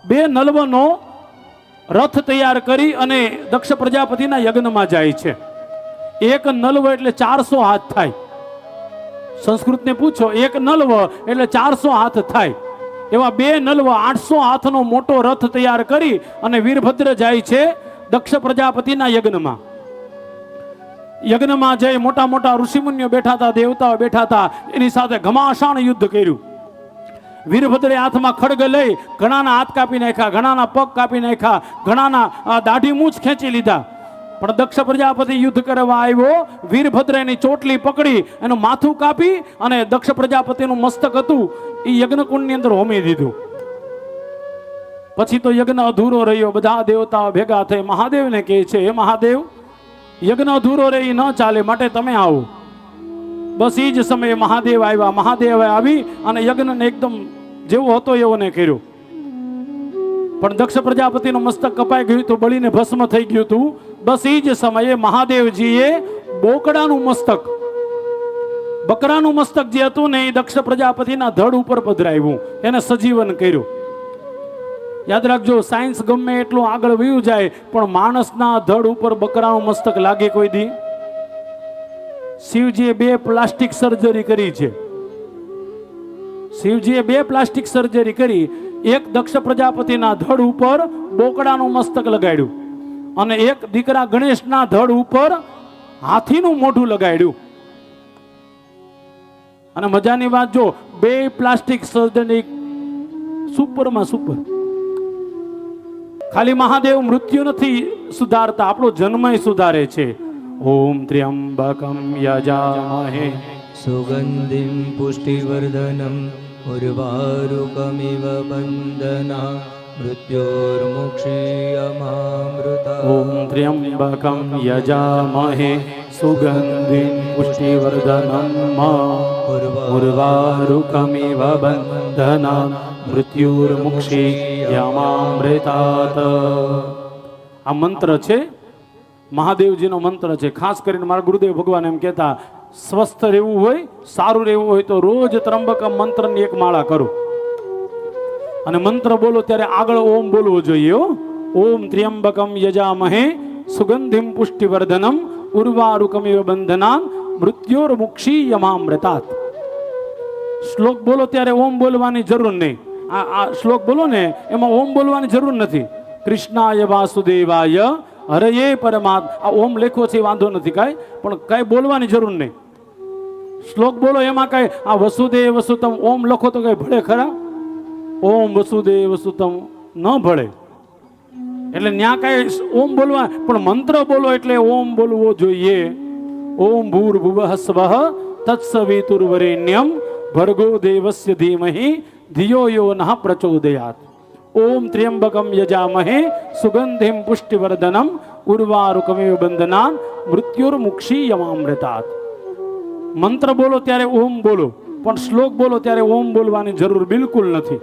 2 નલવનો રથ તૈયાર કરી અને દક્ષ પ્રજાપતિના યજ્ઞમાં જાય છે. એક નલવ એટલે 400 હાથ થાય. સંસ્કૃતને પૂછો, એક નલવ એટલે 400 હાથ થાય. એવા 2 નલવ 800 હાથનો મોટો રથ તૈયાર કરી અને વીરભદ્ર જાય છે દક્ષ પ્રજાપતિના યજ્ઞમાં. યજ્ઞમાં જઈ મોટા મોટા ઋષિમુનિઓ બેઠા હતા, દેવતાઓ બેઠા હતા, એની સાથે ઘમાસાણ યુદ્ધ કર્યું. વીરભદ્રે હાથમાં ખડગ લઈ ઘણાના હાથ કાપી નાખ્યા, ઘણાના પગ કાપી નાખ્યા, ઘણાના દાઢી મૂછ ખેંચી લીધા. પણ દક્ષ પ્રજાપતિ યુદ્ધ કરવા આવ્યો, વીરભદ્ર એની ચોટલી પકડી એનું માથું કાપી અને દક્ષ પ્રજાપતિનું મસ્તક હતું એ યજ્ઞકુંડની અંદર હોમી દીધું. પછી તો યજ્ઞ અધૂરો રહ્યો. બધા દેવતાઓ ભેગા થઈ મહાદેવને કહે છે, હે મહાદેવ, યજ્ઞ અધૂરો રહી ન ચાલે, માટે તમે આવો. બસ એ જ સમયે મહાદેવ આવ્યા. મહાદેવ આવી અને યજ્ઞને એકદમ જેવો હતો એવો ને કર્યો. પણ દક્ષ પ્રજાપતિનું મસ્તક કપાઈ ગયું હતું, બળીને ભસ્મ થઈ ગયું હતું. બસ એ જ સમયે મહાદેવજીએ બોકડાનું મસ્તક, બકરાનું મસ્તક જે હતું ને એ દક્ષ પ્રજાપતિના ધડ ઉપર પધરાવ્યું, એને સજીવન કર્યું. યાદ રાખજો, સાયન્સ ગમે એટલું આગળ વયું જાય પણ માણસના ધડ ઉપર બકરાનું મસ્તક લાગે કોઈ દી? શિવજીએ 2 પ્લાસ્ટિક સર્જરી કરી છે. શિવજીએ 2 પ્લાસ્ટિક સર્જરી કરી. એક દક્ષ પ્રજાપતિના ધડ ઉપર બોકડાનું મસ્તક લગાડ્યું અને એક દીકરા ગણેશના ધડ ઉપર હાથીનું મોઢું લગાડ્યું. અને મજાની વાત જો, 2 પ્લાસ્ટિક સર્જરી સુપરમાં સુપર. ખાલી મહાદેવ મૃત્યુ નથી સુધારતા, આપણો જન્મય સુધારે છે. ઓમ ત્ર્યંબકમ યજામહે સુગંધિમ પુષ્ટિવર્ધનમ ઉર્વારુકમિવ બંધના મૃત્યોર્મુક્ષીયમામૃતા. ઓમ ત્ર્યંબકમ યજામહે સુગંધિમ પુષ્ટિવર્ધનમ ઉર્વારુકમિવ બંધના મૃત્યુર્મુક્ષીયમામૃતાત. આ મંત્ર છે, મહાદેવજીનો મંત્ર છે. ખાસ કરીને મારા ગુરુદેવ ભગવાન એમ કહેતા, સ્વસ્થ રહેવું હોય, સારું રહેવું હોય તો રોજ ત્રંબકમ મંત્રની એક માળા કરો અને મંત્ર બોલો ત્યારે આગળ ઓમ બોલવો જોઈએ. ઓમ ત્ર્યંબકમ યજામહે સુગંધિમ પુષ્ટિવર્ધનમ ઉર્વારુકમિવ બંધનાન મૃત્યોર્મુક્ષીયમામૃતાત. શ્લોક બોલો ત્યારે ઓમ બોલવાની જરૂર નહીં. આ શ્લોક બોલો ને એમાં ઓમ બોલવાની જરૂર નથી. કૃષ્ણાય વાસુદેવાય હરયે પરમાત્મા, આ ઓમ લેખો છે વાંધો નથી કાંઈ, પણ કાંઈ બોલવાની જરૂર નહીં. શ્લોક બોલો એમાં કાંઈ આ વસુદેવ વસુતમ ઓમ લખો તો કાંઈ ભળે ખરા? ઓમ વસુદેવ વસુતમ ન ભળે. એટલે ન્યા કાંઈ ઓમ બોલવા, પણ મંત્ર બોલો એટલે ઓમ બોલવો જોઈએ. ઓમ ભૂર્ભુવઃ સ્વઃ તત્સવિતુર્વરેણ્યમ ભર્ગો દેવસ્ય ધીમહિ ધિયો યો નઃ પ્રચોદયાત. ઓમ ત્ર્યંબકમ યજામહે સુગંધિમ પુષ્ટિવર્ધનમ ઉર્વારુકમિવ બંધનાન મૃત્યુર્મુક્ષીયમામૃતાત. મંત્ર બોલો ત્યારે ઓમ બોલો, પણ શ્લોક બોલો ત્યારે ઓમ બોલવાની જરૂર બિલકુલ નથી.